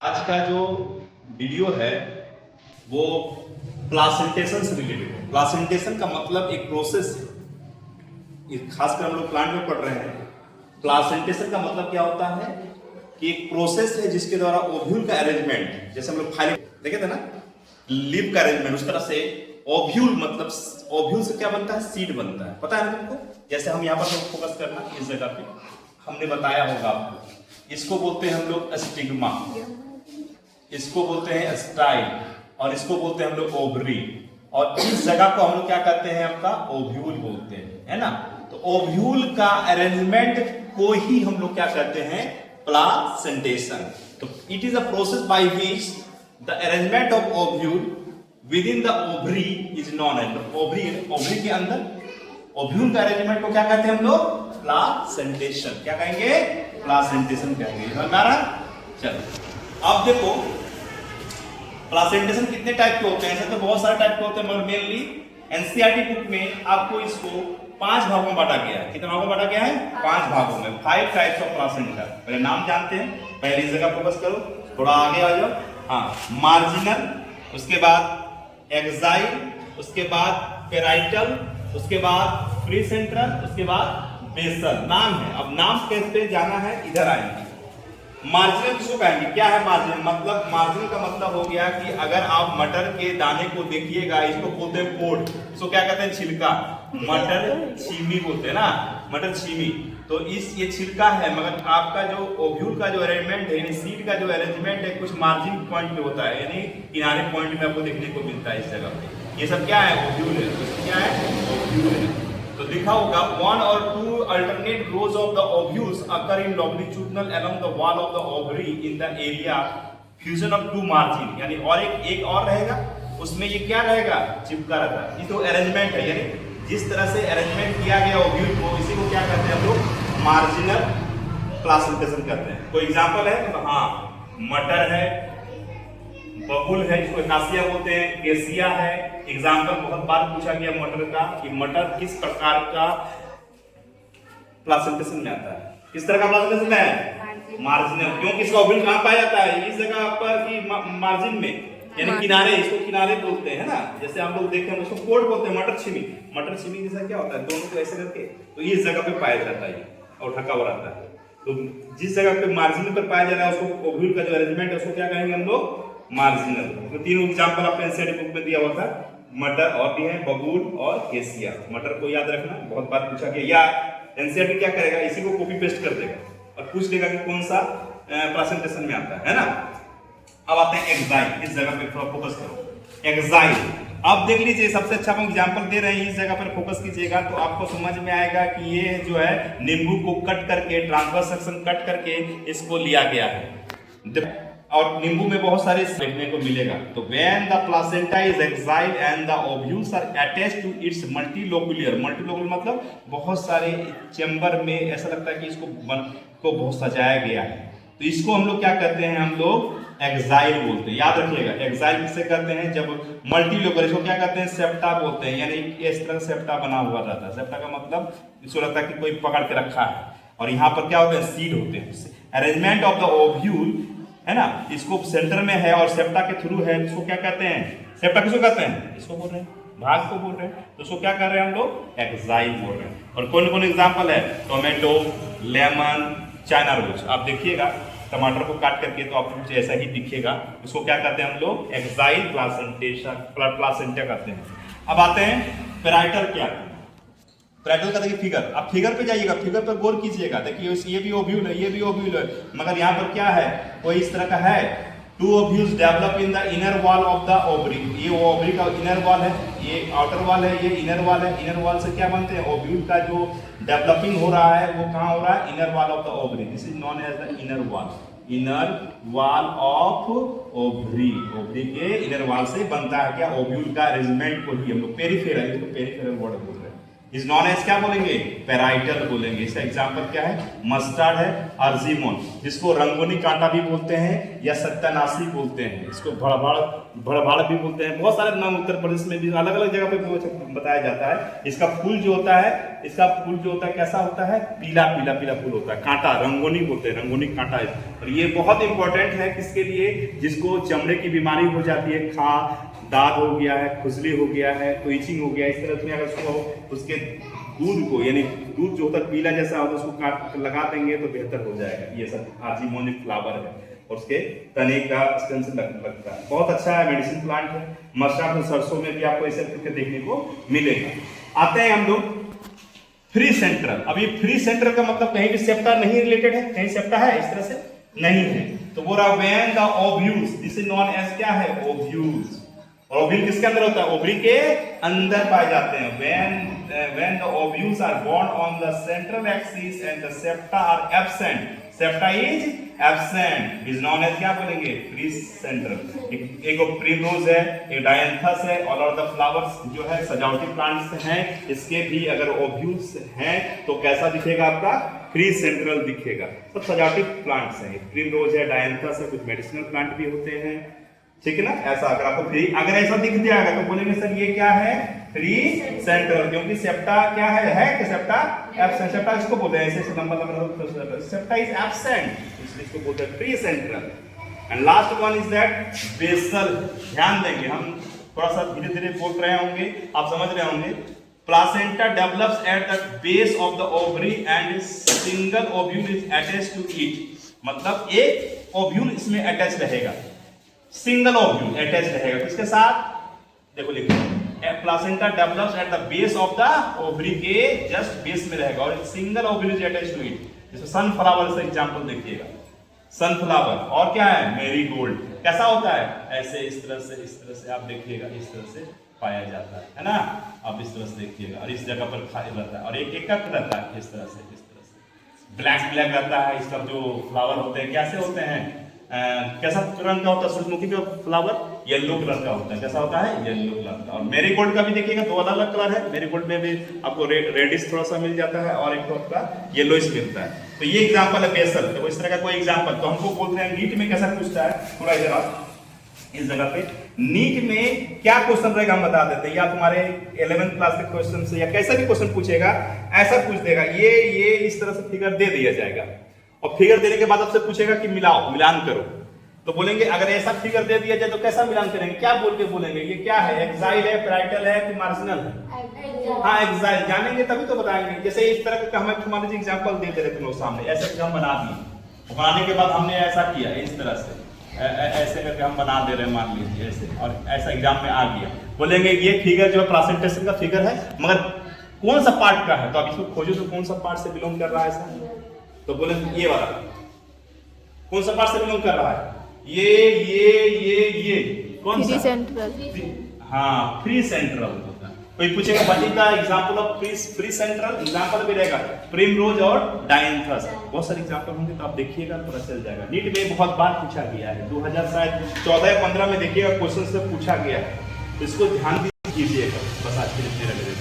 आज का जो वीडियो है वो प्लासेंटेशन से रिलेटेड है। प्लासेंटेशन का मतलब एक प्रोसेस है, खासकर हम लोग प्लांट में पढ़ रहे हैं। प्लासेंटेशन का मतलब क्या होता है कि एक प्रोसेस है जिसके द्वारा ओव्यूल का अरेंजमेंट, जैसे हम लोग फाइल देखे थे ना, लीफ का अरेंजमेंट, उस तरह से ओव्यूल मतलब ओव्यूल से क्या बनता है, सीड बनता है। पता है ना तुमको? जैसे हम यहाँ पर फोकस करना इस जगह पे, हमने बताया होगा आपको, इसको बोलते हैं हम लोग स्टिग्मा, इसको बोलते हैं स्टाइल, और इसको बोलते हैं हम लोग ओवरी, और इस जगह को हम लोग क्या कहते हैं, आपका ओव्यूल बोलते हैं, है ना। तो ओव्यूल का अरेंजमेंट को ही हम लोग क्या कहते हैं, प्लासेंटेशन। तो it is a process by which the arrangement of ovule within the ovary is known as ovary के अंदर ओव्यूल का अरेंजमेंट को क्या कहते हैं हम लोग, प्लासेंटेशन। क्या कहेंगे, प्लासेंटेशन कहेंगे। हमारा चलो अब देखो प्लासेंटेशन कितने टाइप के होते हैं। ऐसे तो बहुत सारे टाइप के होते हैं, मगर मेनली एनसीईआरटी बुक में आपको इसको 5 भागों में बांटा गया है। कितने भागों में बांटा गया है, 5 भागों में। 5 टाइप्स ऑफ प्लासेंटा। पहले नाम जानते हैं, पहले इस जगह फोकस करो, थोड़ा आगे आ जाओ। हाँ, मार्जिनल, उसके बाद एक्साइल, उसके बाद पेराइटल, उसके बाद फ्री सेंट्रल, उसके बाद बेसल। नाम है, अब नाम कैसे जाना है, इधर आएंगे। मार्जिनल किसको कहेंगे, क्या है मार्जिन, मतलब मार्जिन का मतलब हो गया कि अगर आप मटर के दाने को देखिएगा, इसको बोलते हैं पोड, इसको क्या कहते हैं, छिलका। मटर छीमी बोलते हैं ना, मटर छीमी। तो ये छिलका है, मगर आपका जो ओव्यूल का जो अरेंजमेंट है, यानी सीड का जो अरेंजमेंट है, कुछ मार्जिन पॉइंट पे होता है, यानी किनारे पॉइंट में आपको देखने को मिलता है इस जगह पे। ये सब क्या है, ओव्यूल है। तो क्या है, ओव्यूल है। तो लिखा होगा 1 or 2 alternate rows of the ovules occur in longitudinal along the wall of the ovary in the area fusion of 2 margin, यानी और एक और रहेगा, उसमें ये क्या रहेगा, चिपका रहता है। ये तो अरेंजमेंट है, यानी जिस तरह से अरेंजमेंट किया गया ओव्यूल को, इसी को क्या कहते हैं हम लोग, मार्जिनल प्लासेंटेशन कहते हैं। कोई एग्जांपल है, हाँ, मटर है, बबुल है, इसको एकासिया बोलते हैं, केसिया है। एग्जाम्पल बहुत बार पूछा गया मटर का कि मटर किस प्रकार का प्लासेंटेशन में आता है, किस तरह का प्लासेंटेशन में है, मार्जिनल। क्योंकि इसका ओव्यूल कहां पाया जाता है, इस जगह पर कि मार्जिन में, यानी किनारे, इसको किनारे बोलते हैं ना। जैसे हम लोग देखें उसको कोड बोलते हैं, मटर छिमी। मटर छिमी जैसा क्या होता है, दोनों को ऐसे करके, तो इस जगह पे पाया जाता है और ढका हुआ रहता है। तो जिस जगह पे मार्जिन पर पाया जा रहा है, उसको ओव्यूल का जो अरेंजमेंट है, उसको क्या कहेंगे हम लोग, मार्जिनल। तो 3 एग्जांपल आपने एनसीईआरटी बुक में दिया हुआ था, मटर और भी है, बबूल और केसिया। मटर को याद रखना, बहुत बार पूछा गया, या एनसीईआरटी क्या करेगा, इसी को कॉपी पेस्ट कर देगा और पूछ लेगा कि कौन सा प्रेजेंटेशन में आता है ना। अब आते हैं एक्साइल, इस जगह पे थोड़ा फोकस करो। एक्साइल, अब देख लीजिए, सबसे अच्छा हम एग्जांपल दे रहे हैं, इस जगह पर फोकस कीजिएगा तो आपको समझ में आएगा कि ये जो है नींबू को कट करके, ट्रांसवर्स सेक्शन कट करके इसको लिया गया है, और नींबू में बहुत सारे देखने को मिलेगा। तो when the placenta is exiled and the ovules are attached to its multilocular मतलब बहुत सारे चेंबर में, ऐसा लगता है कि इसको बहुत सजाया गया है, तो इसको हम लोग क्या कहते हैं, हम लोग एक्साइल बोलते हैं। याद रखिएगा, एक्साइल किससे करते हैं, जब मल्टीलोकुलर, इसको क्या कहते हैं, सेप्टा बोलते हैं, यानी इस तरह सेप्टा बना हुआ रहता है। सेप्टा का मतलब इसको लगता है कि कोई पकड़ के रखा है, और यहाँ पर क्या होते हैं, सीड होते हैं। अरेंजमेंट ऑफ द ओव्यूल है ना, इसको सेंटर में है और सेप्टा के थ्रू है, इसको क्या कहते हैं, सेप्टा किसको कहते हैं, इसको बोल रहे हैं, भाग को बोल रहे हैं, तो इसको क्या कर रहे हैं हम लोग, एक्साइल बोल रहे हैं। और कौन कौन एग्जांपल है, टोमेटो, लेमन, चाइना रोज। आप देखिएगा टमाटर को काट करके तो आपको कुछ ऐसा ही दिखेगा, इसको क्या कहते हैं हम लोग, एक्साइल प्लासेंटा कहते हैं। अब आते हैं पेराइटल क्या है। पेराइटल का देखिए फिगर, आप फिगर पे जाइएगा, फिगर पे गौर कीजिएगा, देखिए ये भी ओव्यूल है, ये भी ओव्यूल है, मगर यहाँ पर क्या है, कोई इस तरह का है, 2 ovules develop in the inner wall of the ovary. ये ओवरी का इनर वॉल है, ये आउटर वॉल है, ये इनर वॉल है। इनर वॉल से क्या बनते हैं, ओव्यूल का जो डेवलपिंग हो रहा है वो कहाँ हो रहा है, inner wall of the ovary. This is known as the inner wall, inner wall of ovary. Ovary के इनर वॉल से बनता है क्या, ओव्यूल का अरेंजमेंट को ही हम लोग पेरिफेरल, इसको पेरिफेरल वर्ड बोल रहे हैं। इस नॉन एज क्या बोलेंगे, पेराइटल बोलेंगे। इसका एग्जांपल क्या है, मस्टर्ड है, अर्जिमोन, जिसको रंगोनी कांटा भी बोलते हैं या सत्यानाशी बोलते हैं, इसको भड़भाड़ भी बोलते हैं। बहुत सारे नाम उत्तर प्रदेश में भी अलग अलग जगह पे बताया जाता है। इसका फूल जो होता है इसका फूल जो होता है कैसा होता है, पीला पीला पीला फूल होता है, कांटा, रंगोनी बोलते हैं, रंगोनी कांटा है। और ये बहुत इंपॉर्टेंट है किसके लिए, जिसको चमड़े की बीमारी हो जाती है, दाद हो गया है, खुजली हो गया है, तो इचिंग हो गया, इस तरह में अगर उसको उसके दूध को, यानी दूध जो होता है पीला जैसा होता है, उसको काट लगा देंगे तो बेहतर हो जाएगा। ये सब आर्जीमोनिक फ्लावर है और उसके तने का स्टेम से लगता है, बहुत अच्छा है, मेडिसिन प्लांट है। मस्टर्ड और सरसों में भी आपको ऐसे करके देखने को मिलेगा। आते हैं हम लोग फ्री सेंट्रल। अभी फ्री सेंट्रल का मतलब कहीं भी सेप्टा नहीं रिलेटेड है, कहीं सेप्टा है इस तरह से नहीं है, तो बोल रहा when the ovules, this is known as क्या है, ओव्यूल्स। और ओव्यूल किसके अंदर होता है, ओवरी के अंदर पाए जाते हैं। when the ovules are born on the central axis and the septa are absent, septa is absent, is known as क्या बोलेंगे, फ्री सेंट्रल। एक प्रिमरोज है, एक डायंथस है, और द फ्लावर्स जो है सजावटी प्लांट्स हैं, इसके भी अगर ओव्यूल्स हैं तो कैसा दिखेगा आपका, फ्री सेंट्रल दिखेगा। सब सजावटी प्लांट्स हैं, प्रिमरोज है, डायंथस है, कुछ मेडिसिनल प्लांट भी होते हैं, ठीक है ना। ऐसा अगर आपको फ्री, अगर ऐसा दिख जाएगा तो बोलेंगे सर ये क्या है, फ्री सेंट्रल, क्योंकि सेप्टा क्या है कि सेप्टा एब्सेंट। सेप्टा इसको बोलते हैं, ऐसे लंबा लंबा, सेप्टा इज एब्सेंट, इसलिए इसको बोलते हैं free central. And last one is that basal. ध्यान देंगे, हम थोड़ा सा धीरे धीरे बोल रहे होंगे, आप समझ रहे होंगे। Placenta develops at the base of the ovary and single ovule is attached to it, मतलब एक ओव्यूल इसमें अटैच रहेगा, सिंगल ओव्यूल अटैच रहेगा किसके साथ, देखो लिखो, placenta develops at the base of the ovary के जस्ट बेस में रहेगा और single ovule is attached to it. जैसे सनफ्लावर से एग्जांपल देखिएगा, सनफ्लावर, और क्या है, मैरीगोल्ड, कैसा होता है, ऐसे इस तरह से आप देखिएगा, इस तरह से पाया जाता है ना, आप इस तरह से देखिएगा, और इस जगह पर खाली रहता है, और एक एक कट रहता है इस तरह से ब्लैक ब्लैक रहता है। इसका जो फ्लावर होते हैं कैसे होते हैं, कैसा रंग का होता है, सूरजमुखी का फ्लावर येलो कलर का होता है, कैसा होता है, येलो कलर का। और मैरीगोल्ड का भी देखिएगा, दो अलग अलग कलर है, मैरीगोल्ड में भी आपको रेडिश थोड़ा सा मिल जाता है और एक तो आपका येलोइश मिलता है। तो ये एग्जांपल है बेसल, तो इस तरह का कोई एग्जांपल तो हमको बोलते हैं। नीट में कैसा पूछता है, थोड़ा इधर आप इस जगह पे, नीट में क्या क्वेश्चन रहेगा हम बता देते हैं, या तुम्हारे 11th क्लास के क्वेश्चन से या कैसा भी क्वेश्चन पूछेगा, ऐसा पूछ देगा, ये इस तरह से फिगर दे दिया जाएगा, और फिगर देने के बाद आपसे पूछेगा कि मिलाओ, मिलान करो, तो बोलेंगे अगर ऐसा फिगर दे दिया जाए तो कैसा मिलान करेंगे, क्या बोल के बोलेंगे, ये क्या है, एक्साइल है, पैराइटल है कि मार्जिनल है। हाँ एक्साइल, जानेंगे तभी तो बताएंगे। जैसे इस तरह का हमें तुम्हारे एग्जांपल दे दे रहे तुम लोग सामने, ऐसे हम बना दिए, बनाने के बाद हमने ऐसा किया, इस तरह से ऐसे करके हम बना दे रहे हैं, मान लीजिए ऐसे, और ऐसा एग्जाम में आ गया, बोलेंगे ये फिगर जो है प्लासेंटेशन का फिगर है, मगर कौन सा पार्ट का है, तो अब इसको खोजो तो कौन सा पार्ट से बिलोंग कर रहा है ऐसा, तो बोलेंगे ये वाला कौन सा पार्ट से बिलोंग कर रहा है, ये कौन सा, सेंट्रल, हाँ फ्री सेंट्रल होता है। कोई पूछेगा what is the example of free central, example भी रहेगा प्रिमरोज और डायंथस, बहुत सारे एग्जांपल होंगे तो आप देखिएगा पता चल जाएगा। नीट में बहुत बार पूछा गया है, 2014-15 में देखिएगा क्वेश्चन से पूछा गया है, तो इसको ध्यान दीजिएगा। बस आज के लिए